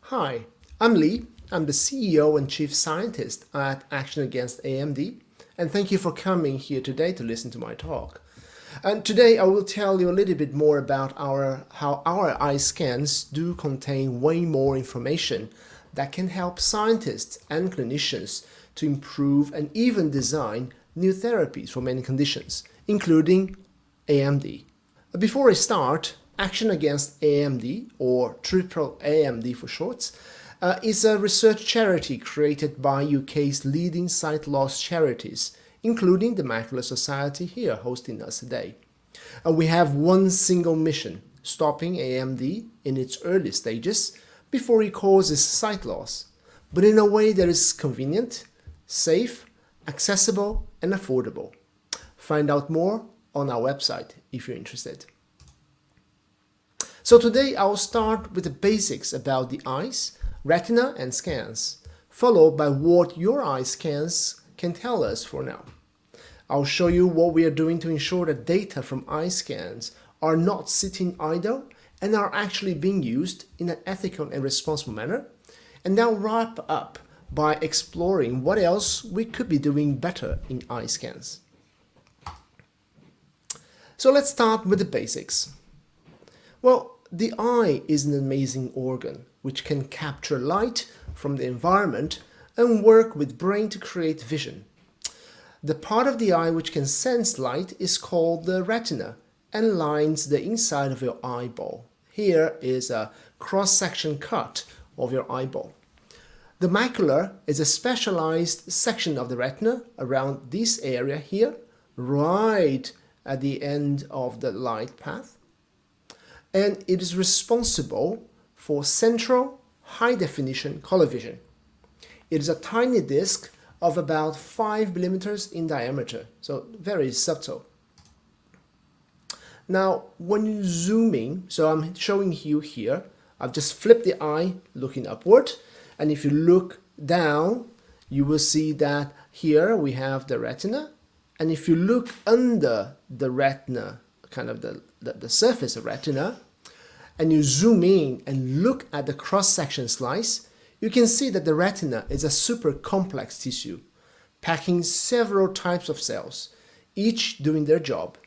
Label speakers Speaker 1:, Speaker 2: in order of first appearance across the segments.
Speaker 1: Hi, I'm Lee. I'm the CEO and Chief Scientist at Action Against AAMD, and thank you for coming here today to listen to my talk. And today I will tell you a little bit more about how our eye scans do contain way more information that can help scientists and clinicians to improve and even design new therapies for many conditions, including AMD. Before I start, Action Against AAMD, or AAAMD for short, is a research charity created by UK's leading sight loss charities, including the Macular Society here hosting us today. And we have one single mission, stopping AMD in its early stages before it causes sight loss, but in a way that is convenient, safe, accessible, and affordable. Find out more on our website if you're interested. So today I'll start with the basics about the eyes, retina, and scans, followed by what your eye scans can tell us for now. I'll show you what we are doing to ensure that data from eye scans are not sitting idle and are actually being used in an ethical and responsible manner. And I'll wrap up by exploring what else we could be doing better in eye scans. So let's start with the basics. Well, the eye is an amazing organ which can capture light from the environment and work with brain to create vision. The part of the eye which can sense light is called the retina and lines the inside of your eyeball. Here is a cross-section cut of your eyeball. The macular is a specialized section of the retina around this area here, right at the end of the light path. And it is responsible for central high-definition color vision. It is a tiny disc of about 5 millimeters in diameter, so very subtle. Now, when you zoom in, so I'm showing you here, I've just flipped the eye looking upward, and if you look down, you will see that here we have the retina, and if you look under the retina, kind of the surface of retina, and you zoom in and look at the cross-section slice, you can see that the retina is a super complex tissue, packing several types of cells, each doing their job.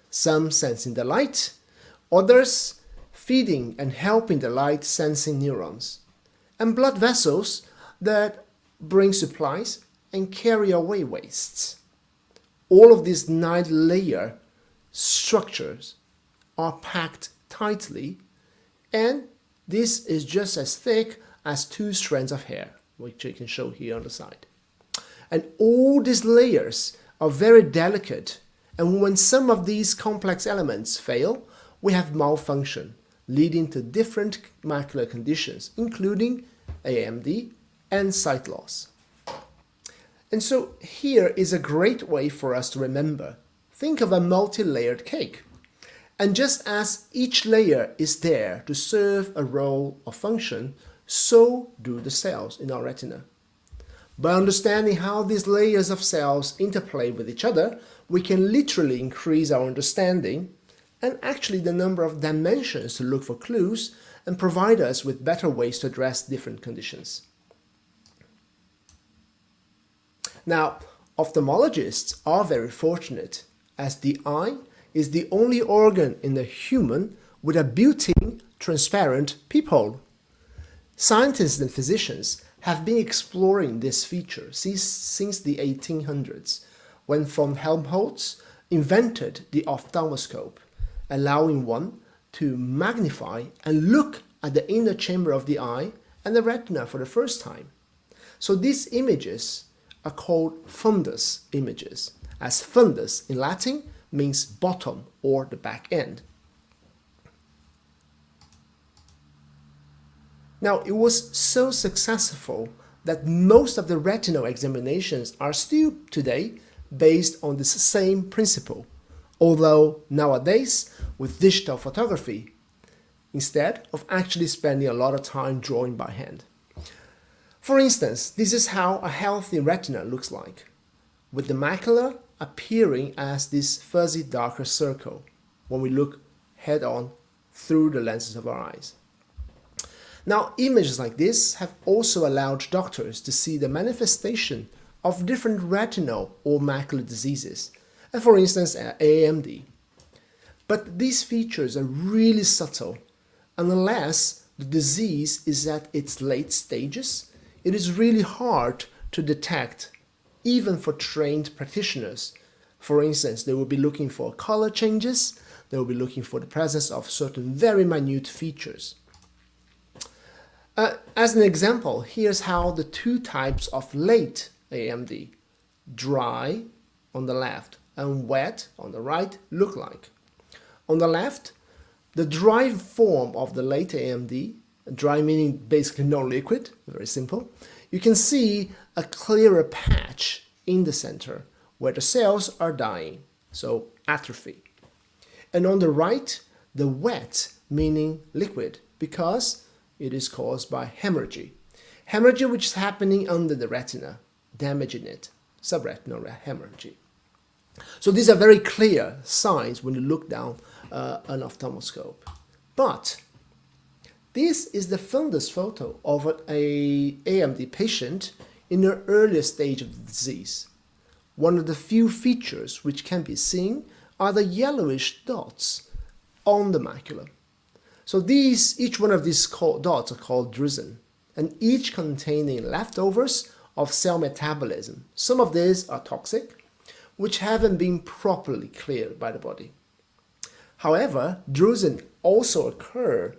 Speaker 1: Some sensing the light, others feeding and helping the light-sensing neurons, and blood vessels that bring supplies and carry away wastes. All of these 9-layer structures are packed tightly, and this is just as thick as 2 strands of hair, which I can show here on the side. And all these layers are very delicate, and when some of these complex elements fail, we have malfunction, leading to different macular conditions, including AMD and sight loss. And so here is a great way for us to remember. Think of a multi-layered cake. And just as each layer is there to serve a role or function, so do the cells in our retina. By understanding how these layers of cells interplay with each other, we can literally increase our understanding and actually the number of dimensions to look for clues and provide us with better ways to address different conditions. Now, ophthalmologists are very fortunate, as the eye is the only organ in the human with a built-in transparent peephole. Scientists and physicians have been exploring this feature since the 1800s, when von Helmholtz invented the ophthalmoscope, allowing one to magnify and look at the inner chamber of the eye and the retina for the first time. So these images are called fundus images, as fundus in Latin means bottom or the back end. Now, it was so successful that most of the retinal examinations are still today based on this same principle, although nowadays with digital photography, instead of actually spending a lot of time drawing by hand. For instance, this is how a healthy retina looks like, with the macula appearing as this fuzzy darker circle when we look head-on through the lenses of our eyes. Now, images like this have also allowed doctors to see the manifestation of different retinal or macular diseases, and for instance, AAMD. But these features are really subtle, and unless the disease is at its late stages, it is really hard to detect, even for trained practitioners. For instance, they will be looking for color changes, they will be looking for the presence of certain very minute features. As an example, here's how the two types of late AMD, dry on the left and wet on the right, look like. On the left, the dry form of the late AMD, dry meaning basically no liquid, very simple, you can see a clearer patch in the center where the cells are dying, so atrophy. And on the right, the wet meaning liquid, because it is caused by hemorrhage. Hemorrhage which is happening under the retina, damaging it, subretinal hemorrhage. So these are very clear signs when you look down an ophthalmoscope. But this is the fundus photo of an AMD patient in an earlier stage of the disease. One of the few features which can be seen are the yellowish dots on the macula. So each one of these dots are called drusen, and each containing leftovers of cell metabolism. Some of these are toxic, which haven't been properly cleared by the body. However, drusen also occur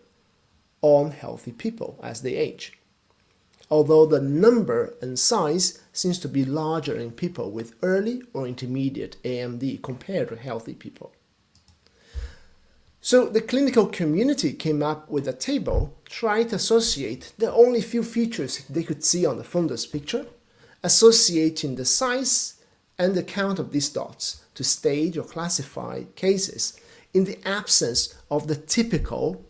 Speaker 1: on healthy people as they age, although the number and size seems to be larger in people with early or intermediate AMD compared to healthy people. So the clinical community came up with a table trying to associate the only few features they could see on the fundus picture, associating the size and the count of these dots to stage or classify cases in the absence of the typical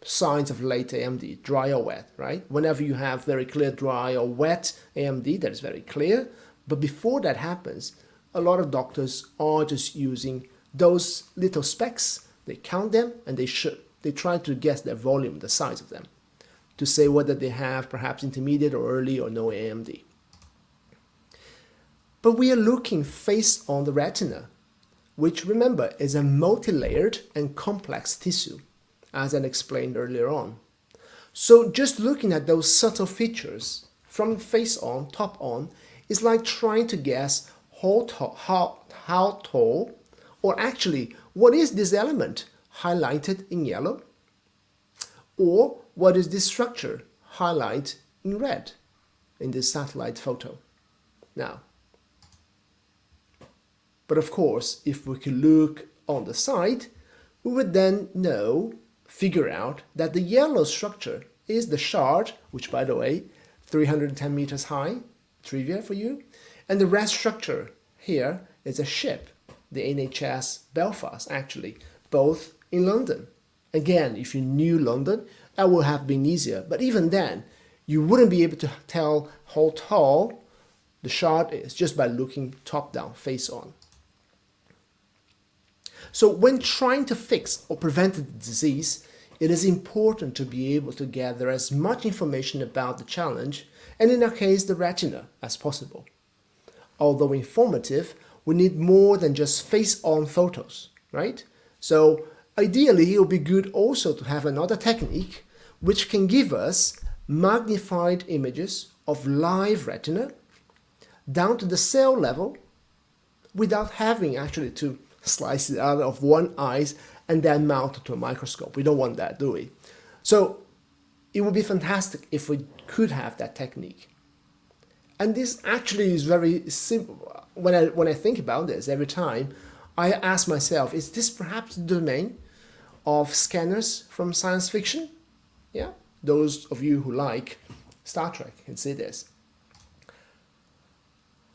Speaker 1: signs of late AMD, dry or wet, right? Whenever you have very clear dry or wet AMD, that is very clear. But before that happens, a lot of doctors are just using those little specks. They count them and they try to guess their volume, the size of them, to say whether they have perhaps intermediate or early or no AMD. But we are looking face on the retina, which, remember, is a multi-layered and complex tissue, as I explained earlier on. So just looking at those subtle features from face on, top on, is like trying to guess how tall, or actually, what is this element highlighted in yellow? Or what is this structure highlighted in red in this satellite photo? Now, but of course, if we could look on the side, we would then figure out that the yellow structure is the shard, which by the way, 310 meters high, trivia for you, and the red structure here is a ship, the NHS Belfast actually, both in London. Again, if you knew London, that would have been easier, but even then, you wouldn't be able to tell how tall the shard is just by looking top down, face on. So when trying to fix or prevent the disease, it is important to be able to gather as much information about the challenge, and in our case, the retina, as possible. Although informative, we need more than just face-on photos, right? So ideally, it would be good also to have another technique which can give us magnified images of live retina down to the cell level without having actually to slice it out of one eye and then mount it to a microscope. We don't want that, do we? So it would be fantastic if we could have that technique. And this actually is very simple. When I think about this every time, I ask myself, is this perhaps the domain of scanners from science fiction? Yeah, those of you who like Star Trek can see this.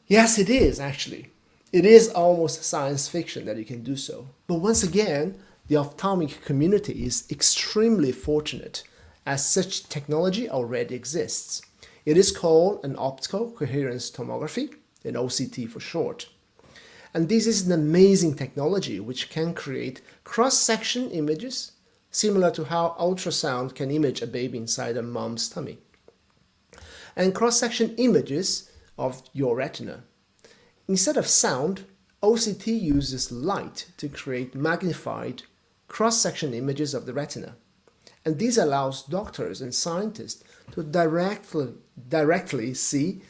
Speaker 1: Yes, it is actually. It is almost science fiction that you can do so. But once again, the ophthalmic community is extremely fortunate as such technology already exists. It is called an optical coherence tomography, an OCT for short. And this is an amazing technology which can create cross-section images similar to how ultrasound can image a baby inside a mom's tummy. And cross-section images of your retina. Instead of sound, OCT uses light to create magnified cross-section images of the retina. And this allows doctors and scientists to directly see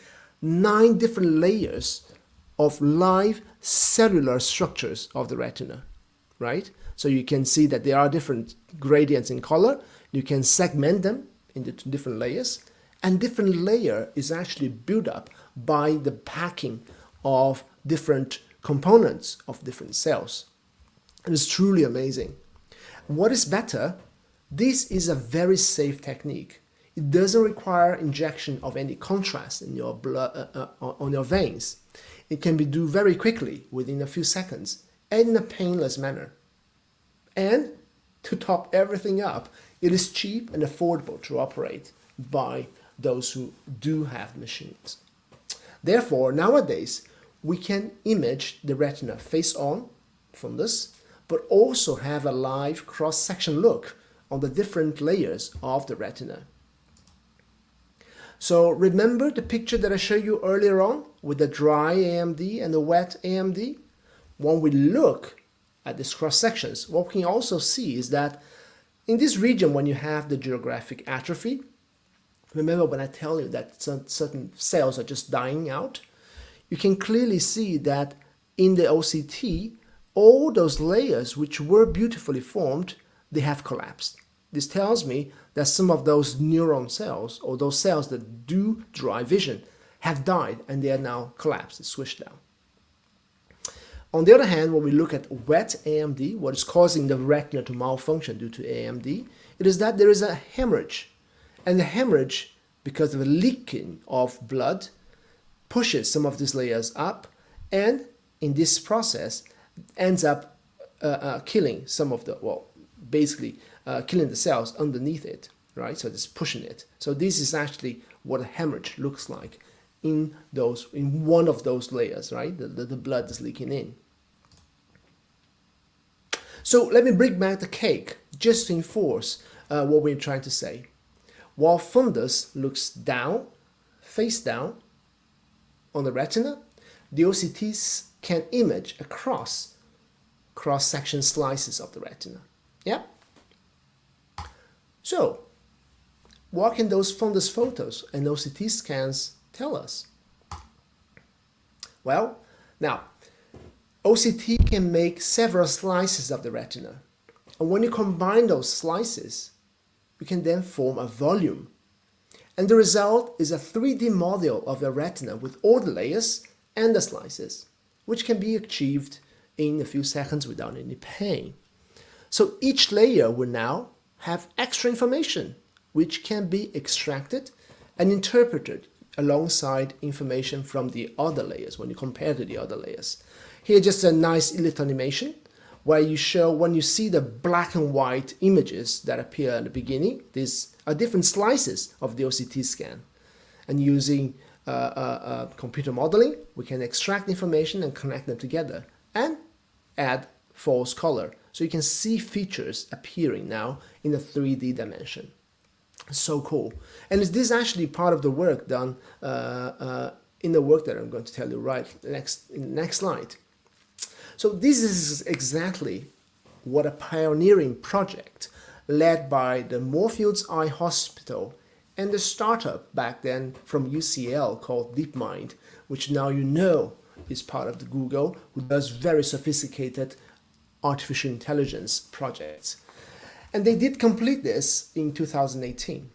Speaker 1: 9 different layers of live cellular structures of the retina, right? So you can see that there are different gradients in color. You can segment them into different layers, and different layer is actually built up by the packing of different components of different cells. And it's truly amazing. What is better? This is a very safe technique. It doesn't require injection of any contrast in your blood on your veins. It can be done very quickly, within a few seconds, and in a painless manner. And to top everything up, it is cheap and affordable to operate by those who do have machines. Therefore, nowadays, we can image the retina face on, fundus, but also have a live cross-section look on the different layers of the retina. So remember the picture that I showed you earlier on with the dry AMD and the wet AMD? When we look at these cross-sections, what we can also see is that in this region, when you have the geographic atrophy, remember when I tell you that certain cells are just dying out? You can clearly see that in the OCT, all those layers which were beautifully formed, they have collapsed. This tells me that some of those neuron cells, or those cells that do drive vision, have died and they are now collapsed, it's switched down. On the other hand, when we look at wet AMD, what is causing the retina to malfunction due to AMD, it is that there is a hemorrhage. And the hemorrhage, because of the leaking of blood, pushes some of these layers up, and in this process ends up killing some of the, well, basically killing the cells underneath it, right? So it's pushing it. So this is actually what a hemorrhage looks like in one of those layers, right? The blood is leaking in. So let me bring back the cake just to enforce what we're trying to say. While fundus looks down, face down on the retina, the OCTs can image across cross-section slices of the retina. Yeah? So, what can those fundus photos and OCT scans tell us? Well, now, OCT can make several slices of the retina. And when you combine those slices, you can then form a volume. And the result is a 3D model of the retina with all the layers and the slices, which can be achieved in a few seconds without any pain. So each layer will now have extra information, which can be extracted and interpreted alongside information from the other layers when you compare to the other layers. Here just a nice little animation where you show when you see the black and white images that appear at the beginning, these are different slices of the OCT scan. And using computer modeling, we can extract information and connect them together and add false color. So you can see features appearing now in a 3D dimension. So cool. And is this actually part of the work done in the work that I'm going to tell you in the next slide. So this is exactly what a pioneering project led by the Moorfields Eye Hospital and the startup back then from UCL called DeepMind, which now you know is part of the Google, who does very sophisticated artificial intelligence projects. And they did complete this in 2018.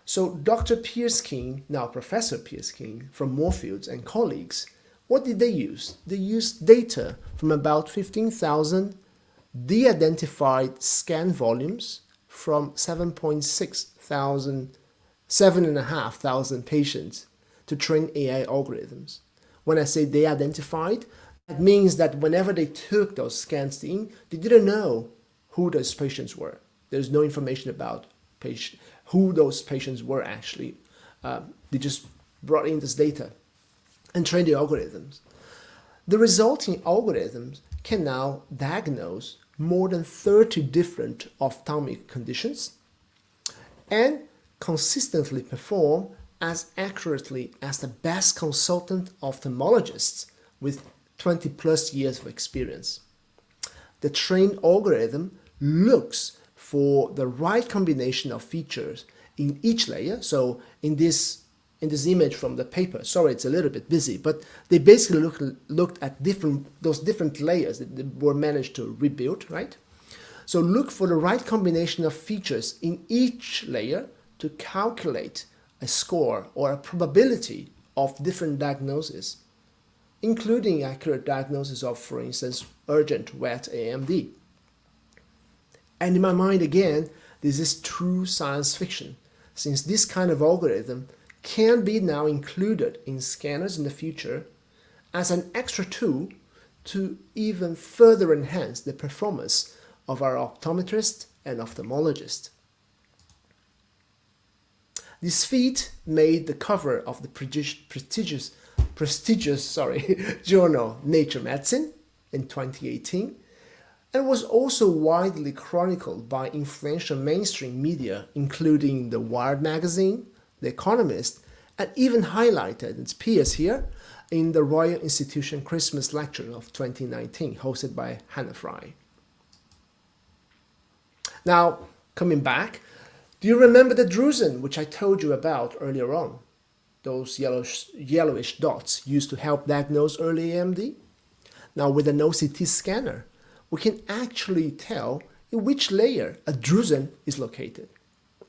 Speaker 1: So Dr. Piers King, now Professor Piers King, from Moorfields and colleagues, what did they use? They used data from about 15,000 de-identified scan volumes from 7,500 patients to train AI algorithms. When I say de-identified, that means that whenever they took those scans in, they didn't know who those patients were. There's no information about who those patients were actually. They just brought in this data and trained the algorithms. The resulting algorithms can now diagnose more than 30 different ophthalmic conditions and consistently perform as accurately as the best consultant ophthalmologists with 20 plus years of experience. The trained algorithm looks for the right combination of features in each layer. So in this image from the paper, sorry it's a little bit busy, but they basically looked at those different layers that were managed to rebuild, right? So look for the right combination of features in each layer to calculate a score or a probability of different diagnoses, including accurate diagnosis of, for instance, urgent wet AMD. And in my mind, again, this is true science fiction, since this kind of algorithm can be now included in scanners in the future as an extra tool to even further enhance the performance of our optometrist and ophthalmologist. This feat made the cover of the prestigious journal Nature Medicine in 2018, and was also widely chronicled by influential mainstream media, including the Wired magazine, The Economist, and even highlighted its peers here in the Royal Institution Christmas Lecture of 2019, hosted by Hannah Fry. Now, coming back, do you remember the drusen which I told you about earlier on? Those yellowish dots used to help diagnose early AMD? Now with an OCT scanner, we can actually tell in which layer a drusen is located,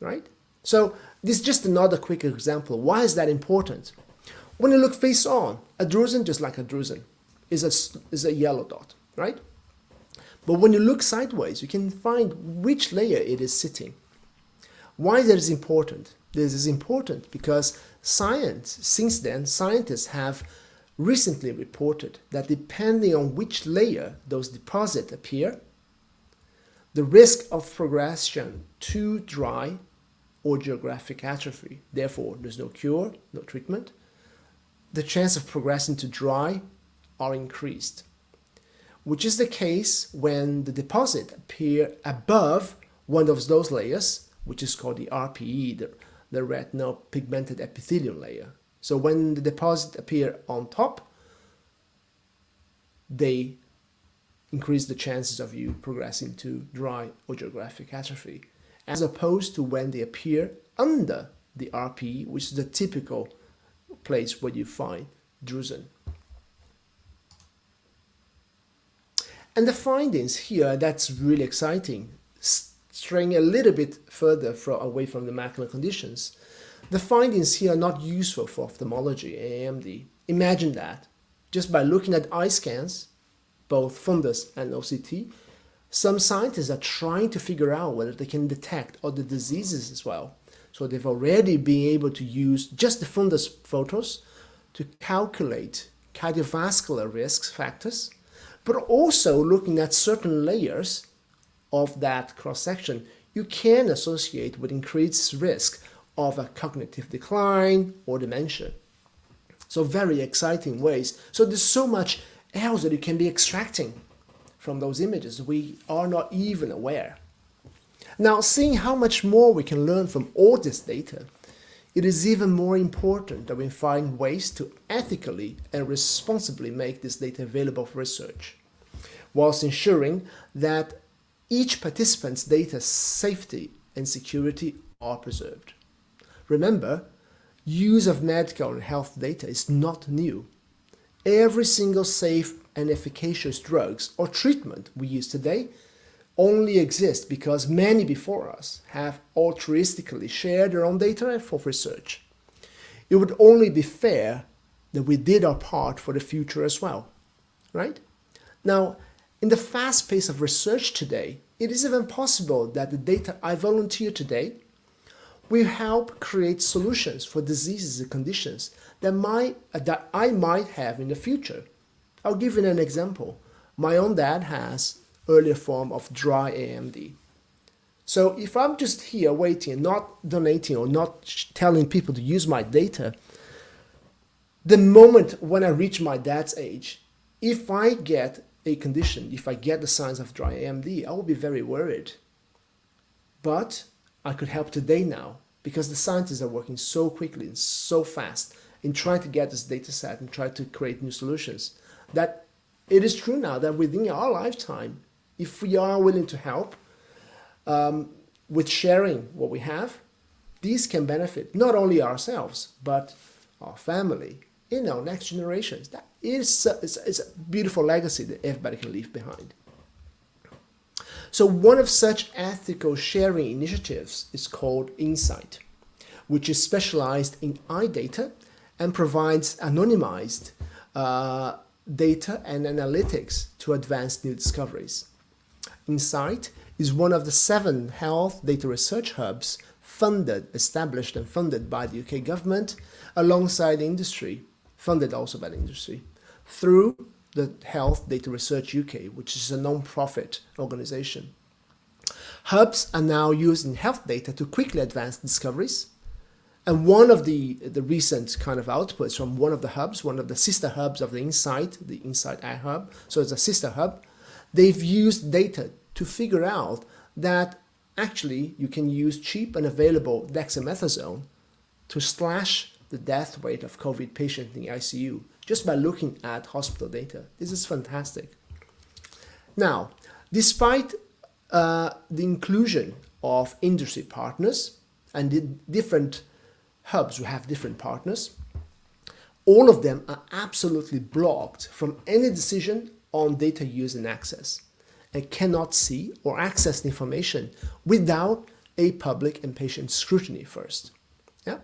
Speaker 1: right? So this is just another quick example. Why is that important? When you look face on, a drusen, just like a drusen, is a yellow dot, right? But when you look sideways, you can find which layer it is sitting. Why that is important? This is important because since then, scientists have recently reported that depending on which layer those deposits appear, the risk of progression to dry or geographic atrophy, therefore there's no cure, no treatment, the chance of progressing to dry are increased, which is the case when the deposit appear above one of those layers, which is called the RPE, the retinal pigmented epithelium layer. So when the deposit appear on top, they increase the chances of you progressing to dry or geographic atrophy, as opposed to when they appear under the RPE, which is the typical place where you find drusen. And the findings here, that's really exciting, straying a little bit further away from the macular conditions. The findings here are not useful for ophthalmology, AAMD. Imagine that. Just by looking at eye scans, both fundus and OCT, some scientists are trying to figure out whether they can detect other diseases as well. So they've already been able to use just the fundus photos to calculate cardiovascular risk factors, but also looking at certain layers of that cross-section, you can associate with increased risk of a cognitive decline or dementia. So very exciting ways. So there's so much else that you can be extracting from those images we are not even aware. Now, seeing how much more we can learn from all this data, it is even more important that we find ways to ethically and responsibly make this data available for research, whilst ensuring that each participant's data safety and security are preserved. Remember, use of medical and health data is not new. Every single safe and efficacious drugs or treatment we use today only exist because many before us have altruistically shared their own data for research. It would only be fair that we did our part for the future as well, right? Now, in the fast pace of research today, it is even possible that the data I volunteer today will help create solutions for diseases and conditions that I might have in the future. I'll give you an example. My own dad has earlier form of dry AMD. So if I'm just here waiting, not donating or not telling people to use my data, the moment when I reach my dad's age, if I get a condition, if I get the signs of dry AMD, I will be very worried. But I could help today now because the scientists are working so quickly and so fast in trying to get this data set and try to create new solutions that it is true now that within our lifetime, if we are willing to help with sharing what we have, these can benefit not only ourselves, but our family, next generations. That is it's a beautiful legacy that everybody can leave behind. So one of such ethical sharing initiatives is called Insight, which is specialized in eye data and provides anonymized data and analytics to advance new discoveries. Insight is one of the 7 health data research hubs established and funded by the UK government alongside industry, funded also by the industry, through the Health Data Research UK, which is a non-profit organization. Hubs are now used in health data to quickly advance discoveries. And one of the recent kind of outputs from one of the hubs, one of the sister hubs of the Insight Eye Hub, so it's a sister hub, they've used data to figure out that actually you can use cheap and available dexamethasone to slash the death rate of COVID patients in the ICU just by looking at hospital data. This is fantastic. Now, despite the inclusion of industry partners and the different hubs who have different partners, all of them are absolutely blocked from any decision on data use and access, and cannot see or access the information without a public and patient scrutiny first. Yeah?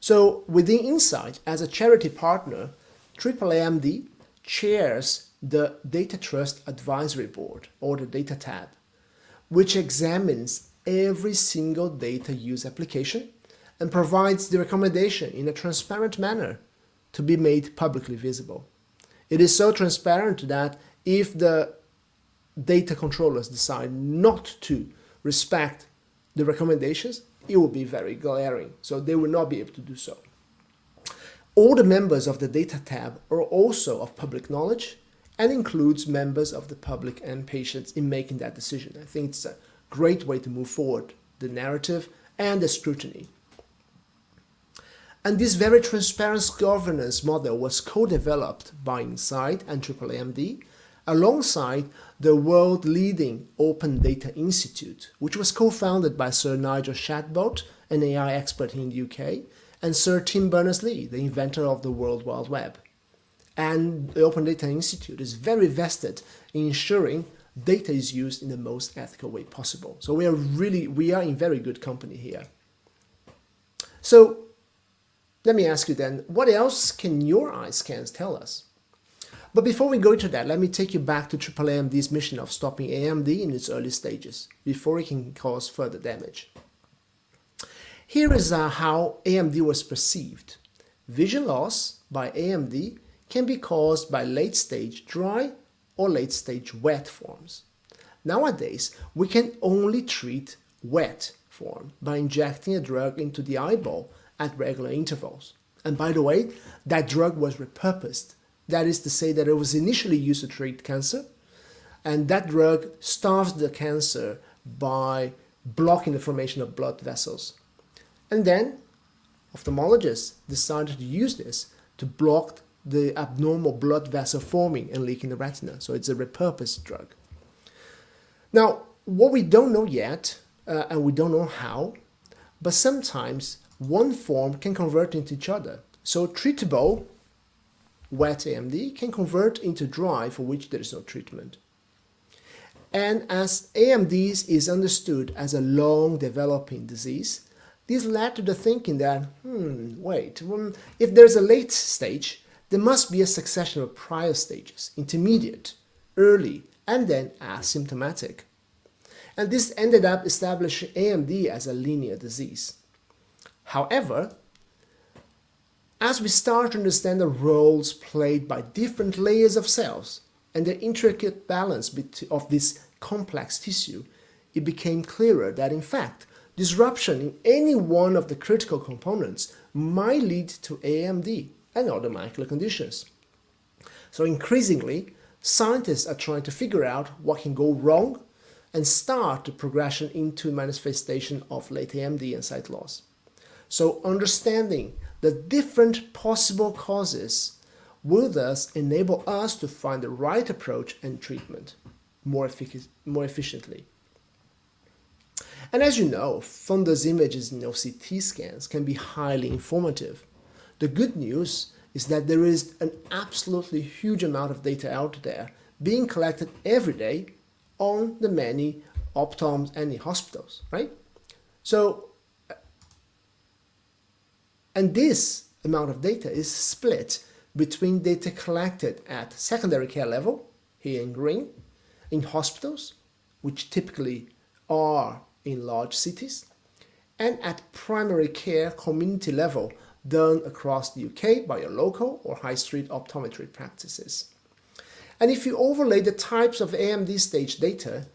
Speaker 1: So within Insight, as a charity partner, AAAMD chairs the Data Trust Advisory Board, or the Data Tab, which examines every single data use application and provides the recommendation in a transparent manner to be made publicly visible. It is so transparent that if the data controllers decide not to respect the recommendations, it will be very glaring, so they will not be able to do so. All the members of the Data Tab are also of public knowledge and includes members of the public and patients in making that decision. I think it's a great way to move forward the narrative and the scrutiny. And this very transparent governance model was co-developed by Insight and AAAMD alongside the world-leading Open Data Institute, which was co-founded by Sir Nigel Shadbolt, an AI expert in the UK, and Sir Tim Berners-Lee, the inventor of the World Wide Web. And the Open Data Institute is very vested in ensuring data is used in the most ethical way possible. So we are in very good company here. So let me ask you then, what else can your eye scans tell us? But before we go to that, let me take you back to AAAMD's mission of stopping AMD in its early stages, before it can cause further damage. Here is how AMD was perceived. Vision loss by AMD can be caused by late-stage dry or late-stage wet forms. Nowadays, we can only treat wet form by injecting a drug into the eyeball at regular intervals. And by the way, that drug was repurposed. That is to say that it was initially used to treat cancer, and that drug starves the cancer by blocking the formation of blood vessels. And then ophthalmologists decided to use this to block the abnormal blood vessel forming and leaking the retina. So it's a repurposed drug. Now, what we don't know yet, and we don't know how, but sometimes one form can convert into each other. So treatable wet AMD can convert into dry for which there is no treatment. And as AMD is understood as a long developing disease, this led to the thinking that, if there's a late stage, there must be a succession of prior stages, intermediate, early, and then asymptomatic. And this ended up establishing AMD as a linear disease. However, as we start to understand the roles played by different layers of cells and the intricate balance of this complex tissue, it became clearer that in fact, disruption in any one of the critical components might lead to AMD and other macular conditions. So increasingly, scientists are trying to figure out what can go wrong and start the progression into manifestation of late AMD and sight loss. So understanding the different possible causes will thus enable us to find the right approach and treatment more efficiently. And as you know, fundus images in CT scans can be highly informative. The good news is that there is an absolutely huge amount of data out there being collected every day on the many optoms and in hospitals, right? So, and this amount of data is split between data collected at secondary care level, here in green, in hospitals, which typically are in large cities, and at primary care community level, done across the UK by your local or high street optometry practices. And if you overlay the types of AMD stage data,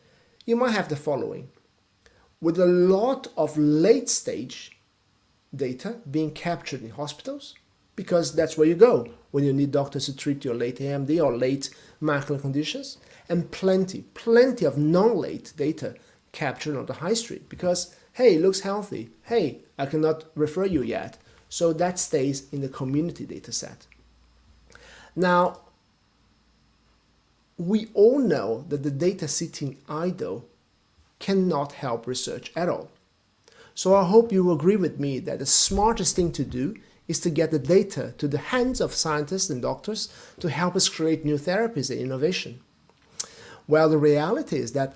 Speaker 1: you might have the following. With a lot of late stage data being captured in hospitals, because that's where you go when you need doctors to treat your late AMD or late macular conditions, and plenty of non-late data captured on the high street, because hey, it looks healthy, hey, I cannot refer you yet, so that stays in the community data set. Now, we all know that the data sitting idle cannot help research at all. So I hope you will agree with me that the smartest thing to do is to get the data to the hands of scientists and doctors to help us create new therapies and innovation. Well, the reality is that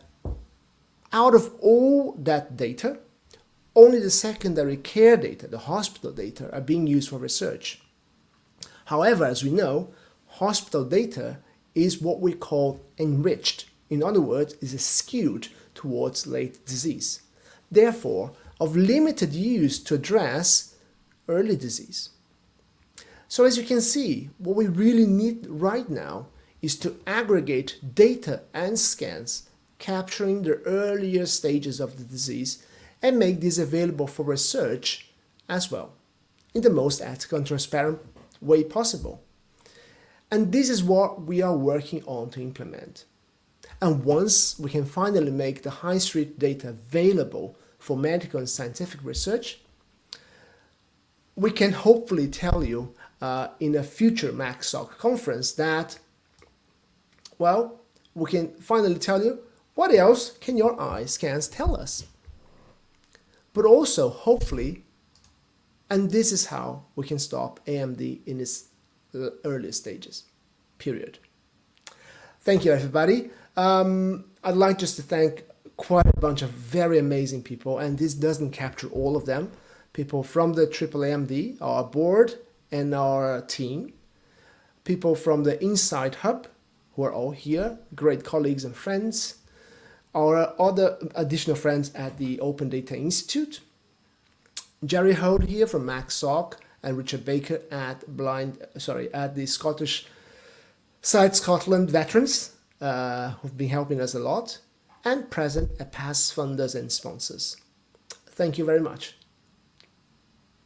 Speaker 1: out of all that data, only the secondary care data, the hospital data, are being used for research. However, as we know, hospital data is what we call enriched. In other words, is skewed towards late disease. Therefore, of limited use to address early disease. So as you can see, what we really need right now is to aggregate data and scans capturing the earlier stages of the disease and make these available for research as well, in the most ethical and transparent way possible. And this is what we are working on to implement. And once we can finally make the high street data available for medical and scientific research, we can hopefully tell you in a future MacSoc conference that, well, we can finally tell you what else can your eye scans tell us. But also, hopefully, and this is how we can stop AMD in its early stages, period. Thank you, everybody. I'd like just to thank quite a bunch of very amazing people, and this doesn't capture all of them. People from the AAAMD, our board and our team. People from the Insight Hub, who are all here, great colleagues and friends. Our other additional friends at the Open Data Institute. Jerry Hode here from MacSoc, and Richard Baker at the Scottish Sight Scotland veterans, who've been helping us a lot, and present at past funders and sponsors. Thank you very much.